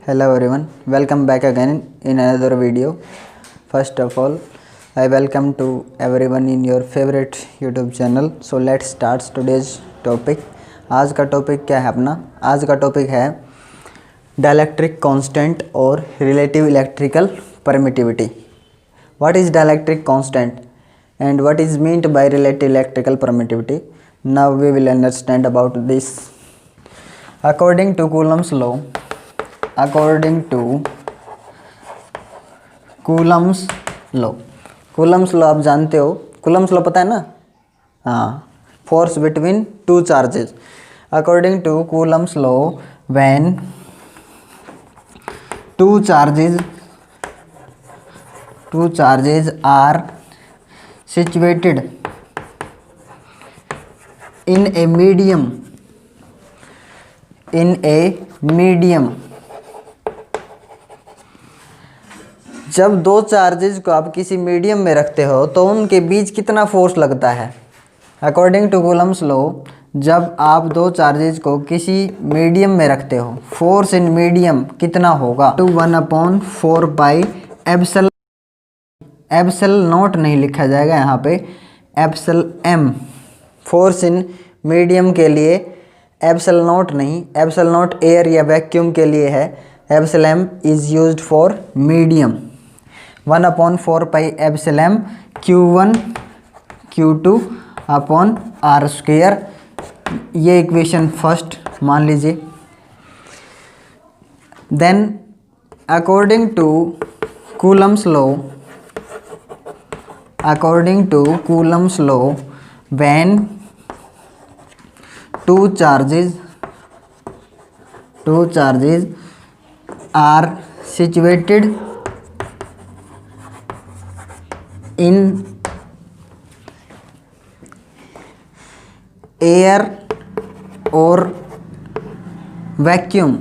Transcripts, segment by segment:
Hello everyone, welcome back again in another video. First of all, I welcome to everyone in your favorite YouTube channel. So let's start today's topic. आज का topic क्या है अपना? आज का topic है dielectric constant और relative electrical permittivity. What is dielectric constant and what is meant by relative electrical permittivity? Now we will understand about this. According to Coulomb's law आप जानते हो. Coulomb's law पता है ना? हाँ, force between two charges. According to Coulomb's law, when two charges are situated in a medium, जब दो charges को आप किसी मीडियम में रखते हो तो उनके बीच कितना फोर्स लगता है. अकॉर्डिंग टू कूलम्स लॉ, जब आप दो चार्जेस को किसी मीडियम में रखते हो, फोर्स इन मीडियम कितना होगा? 1/4 पाई एप्सल नॉट नहीं लिखा जाएगा यहाँ पे, epsilon m. Force in medium के लिए एप्सल नॉट नहीं, एप्सल नॉट एयर या वैक्यूम के लिए है, epsilon m is used for medium. 1/4 pi epsilon m Q1 Q2 upon r square. ये इक्वेशन फर्स्ट मान लीजिए. Then according to Coulomb's law, when two charges are situated in air or vacuum,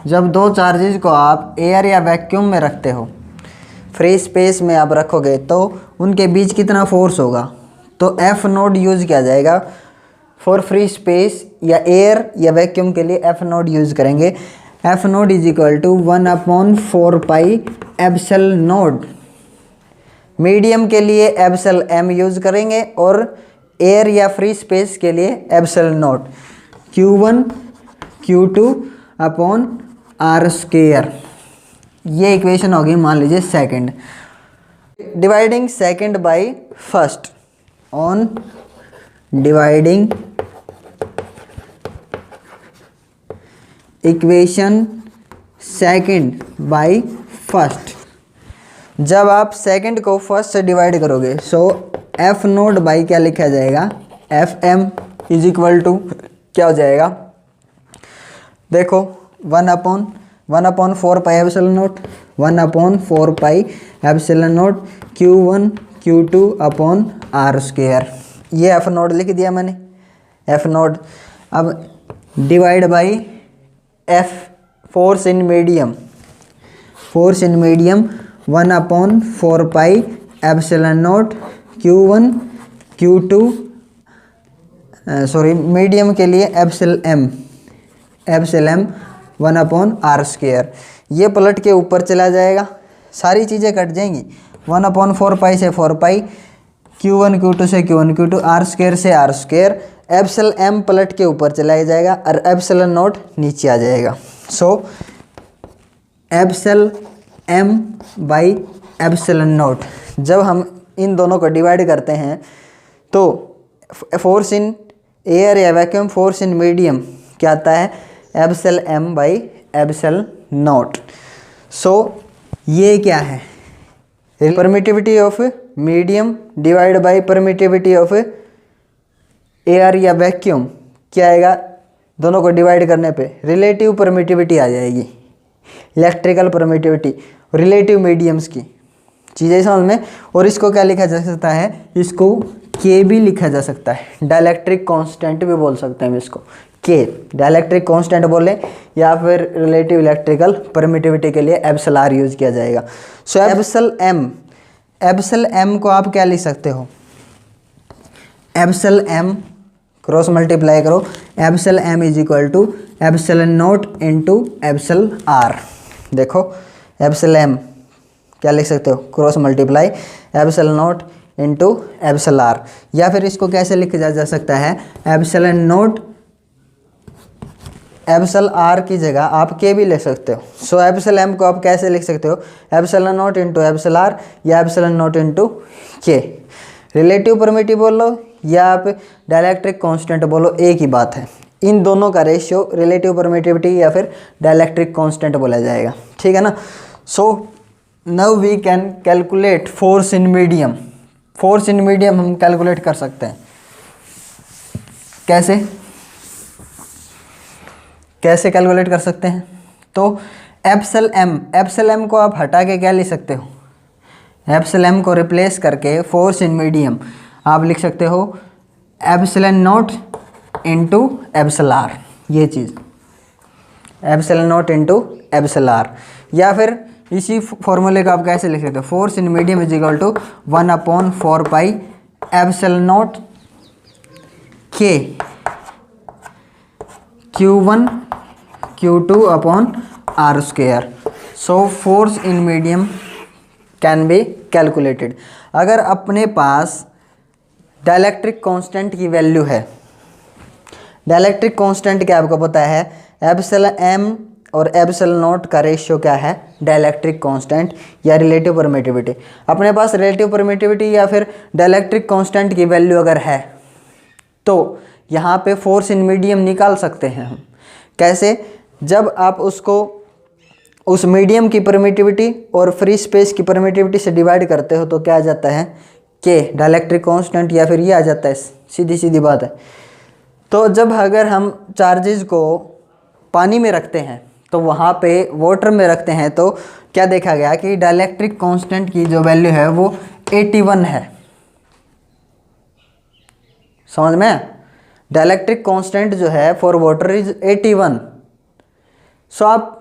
जब दो charges को आप air या vacuum में रखते हो, फ्री स्पेस में आप रखोगे तो उनके बीच कितना फोर्स होगा? तो एफ नोड यूज़ किया जाएगा. फॉर फ्री स्पेस या एयर या वैक्यूम के लिए एफ नोड यूज़ करेंगे. F naught is equal to 1/4 pi epsilon naught. Medium के लिए एप्सल एम यूज़ करेंगे और एयर या फ्री स्पेस के लिए epsilon naught Q1 Q2 upon r square. ये इक्वेशन होगी मान लीजिए second. Dividing second by first, on dividing equation second by first, जब आप सेकंड को फर्स्ट से डिवाइड करोगे सो एफ नोट बाई क्या लिखा जाएगा? F m is equal to क्या हो जाएगा? देखो 1/4 pi epsilon naught, 1/4 pi epsilon naught Q1 Q2 upon r square. ये एफ नोट लिख दिया मैंने, एफ नोट. अब divide by F force in medium, 1/4 pi epsilon naught Q1 Q2 medium के लिए एप्सिल एम 1/r स्क्वेयर. ये पलट के ऊपर चला जाएगा, सारी चीज़ें कट जाएंगी. 1/4 पाई से 4 पाई, Q1 Q2 से Q1 Q2, आर स्क्वेयर से आर स्क्वेयर. एप्सिल एम पलट के ऊपर चला जाएगा और एप्सिलॉन नोट नीचे आ जाएगा. So epsilon M by epsilon naught, जब हम इन दोनों को डिवाइड करते हैं तो फोर्स इन एयर या वैक्यूम, फोर्स इन मीडियम क्या आता है? Epsilon M by epsilon naught. So ये क्या है? Permittivity of medium divide by permittivity of air या वैक्यूम क्या आएगा? दोनों को डिवाइड करने पे रिलेटिव परमिटिविटी आ जाएगी. इलेक्ट्रिकल परमिटिविटी रिलेटिव मीडियम्स की चीज़ें समझ में. और इसको क्या लिखा जा सकता है? इसको के भी लिखा जा सकता है, डाइलेक्ट्रिक कांस्टेंट भी बोल सकते हैं इसको. के डाइलेक्ट्रिक कांस्टेंट बोले या फिर रिलेटिव इलेक्ट्रिकल परमिटिविटी के लिए एप्सल आर यूज किया जाएगा. सो एप्सल एम को आप क्या लिख सकते हो? एप्सल एम क्रॉस मल्टीप्लाई करो, epsilon m is equal to epsilon naught into epsilon r. देखो एप्सिलॉन एम क्या लिख सकते हो, cross multiply epsilon naught into epsilon are, या फिर इसको कैसे लिखा जा सकता है, एप्सिलॉन नॉट एप्सिलॉन आर की जगह आप के भी लिख सकते हो। सो एप्सिलॉन एम को आप कैसे लिख सकते हो, epsilon naught into epsilon are या epsilon naught into k. Relative permittivity बोलो या आप डाइलेक्ट्रिक कांस्टेंट बोलो, एक ही बात है। इन दोनों का रेशियो रिलेटिव परमिटिविटी या फिर डाइलेक्ट्रिक कांस्टेंट बोला जाएगा, ठीक है ना। So now we can calculate force in medium. Force in medium हम कैलकुलेट कर सकते हैं, कैसे कैसे कैलकुलेट कर सकते हैं, तो एप्सिलॉन एम को आप हटा के क्या लिख सकते हो, एप्सिलॉन एम को रिप्लेस करके फोर्स इन मीडियम आप लिख सकते हो epsilon naught into epsilon R, ये चीज़ epsilon naught into epsilon are. या फिर इसी फॉर्मूले का आप कैसे लिख सकते हो, force in medium is equal to 1/4 pi epsilon naught k Q1 Q2 upon r square. So force in medium can be calculated. अगर अपने पास डाइलेक्ट्रिक कांस्टेंट की वैल्यू है, डाइलेक्ट्रिक कांस्टेंट क्या आपको पता है, एप्सिलॉन एम और एप्सिलॉन नॉट का रेशियो क्या है, डाइलेक्ट्रिक कांस्टेंट या रिलेटिव परमिटिविटी। अपने पास रिलेटिव परमिटिविटी या फिर डाइलेक्ट्रिक कांस्टेंट की वैल्यू अगर है तो यहाँ पे फोर्स इन मीडियम निकाल सकते हैं हम। कैसे, जब आप उसको उस मीडियम की परमिटिविटी और फ्री स्पेस की परमिटिविटी से डिवाइड करते हो तो क्या आ जाता है, के डाइलेक्ट्रिक कांस्टेंट, या फिर ये आ जाता है, सीधी सीधी बात है। तो जब अगर हम चार्जेस को पानी में रखते हैं तो वहाँ पे वाटर में रखते हैं तो क्या देखा गया कि डाइलेक्ट्रिक कांस्टेंट की जो वैल्यू है वो 81 है। समझ में, डाइलेक्ट्रिक कांस्टेंट जो है फॉर वाटर इज 81। सो आप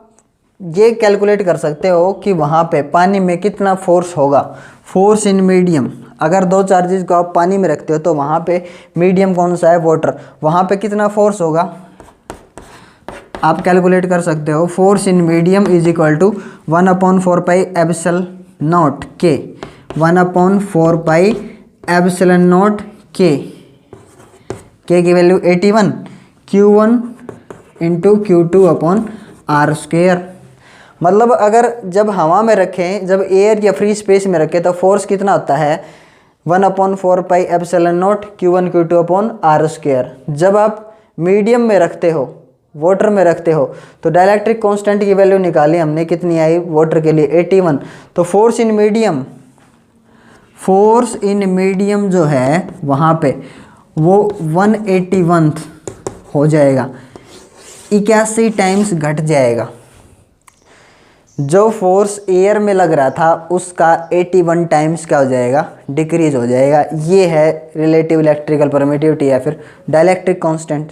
ये कैलकुलेट कर सकते हो कि वहाँ पे पानी में कितना फोर्स होगा। फोर्स इन मीडियम, अगर दो चार्जेस को आप पानी में रखते हो तो वहाँ पे मीडियम कौन सा है, वाटर, वहाँ पे कितना फोर्स होगा आप कैलकुलेट कर सकते हो। Force in medium is equal to 1/4 pi epsilon naught k, 1/4 pi epsilon naught k की value 81, Q1 into Q2 upon r square. मतलब अगर जब हवा में रखें, जब एयर या फ्री स्पेस में रखें तो फोर्स कितना होता है, 1/4 pi epsilon naught Q1 Q2 upon r square. जब आप मीडियम में रखते हो, वाटर में रखते हो, तो डाइलेक्ट्रिक कांस्टेंट की वैल्यू निकाली हमने, कितनी आई वाटर के लिए 81। तो फोर्स इन मीडियम जो है वहाँ पे वो 181 हो जाएगा, 81 टाइम्स घट जाएगा। जो फोर्स एयर में लग रहा था उसका 81 टाइम्स क्या हो जाएगा, डिक्रीज हो जाएगा। ये है रिलेटिव इलेक्ट्रिकल परमिटिविटी या फिर डाइलेक्ट्रिक कांस्टेंट।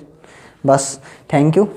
बस, थैंक यू।